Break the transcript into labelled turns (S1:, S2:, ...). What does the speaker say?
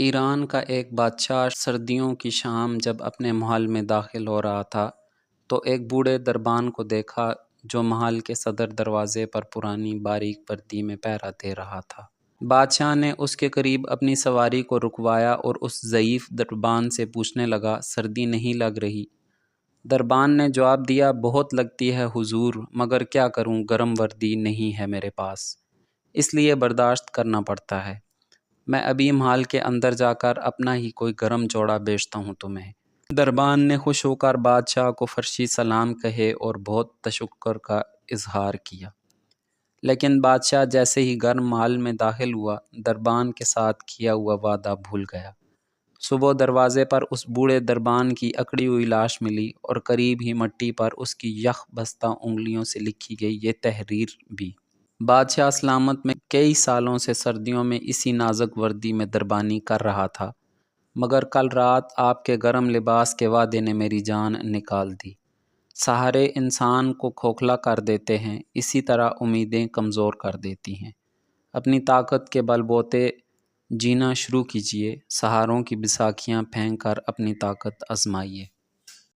S1: ایران کا ایک بادشاہ سردیوں کی شام جب اپنے محل میں داخل ہو رہا تھا تو ایک بوڑھے دربان کو دیکھا جو محل کے صدر دروازے پر پرانی باریک وردی میں پہرا دے رہا تھا۔ بادشاہ نے اس کے قریب اپنی سواری کو رکوایا اور اس ضعیف دربان سے پوچھنے لگا، سردی نہیں لگ رہی؟ دربان نے جواب دیا، بہت لگتی ہے حضور، مگر کیا کروں، گرم وردی نہیں ہے میرے پاس، اس لیے برداشت کرنا پڑتا ہے۔ میں ابھی محل کے اندر جا کر اپنا ہی کوئی گرم جوڑا بیچتا ہوں تمہیں۔ دربان نے خوش ہو کر بادشاہ کو فرشی سلام کہے اور بہت تشکر کا اظہار کیا، لیکن بادشاہ جیسے ہی گرم محل میں داخل ہوا، دربان کے ساتھ کیا ہوا وعدہ بھول گیا۔ صبح دروازے پر اس بوڑھے دربان کی اکڑی ہوئی لاش ملی اور قریب ہی مٹی پر اس کی یخ بستہ انگلیوں سے لکھی گئی یہ تحریر بھی۔ بادشاہ سلامت میں کئی سالوں سے سردیوں میں اسی نازک وردی میں دربانی کر رہا تھا، مگر کل رات آپ کے گرم لباس کے وعدے نے میری جان نکال دی۔ سہارے انسان کو کھوکھلا کر دیتے ہیں، اسی طرح امیدیں کمزور کر دیتی ہیں۔ اپنی طاقت کے بل بوتے جینا شروع کیجیے، سہاروں کی بیساکھیاں پھینک کر اپنی طاقت آزمائیے۔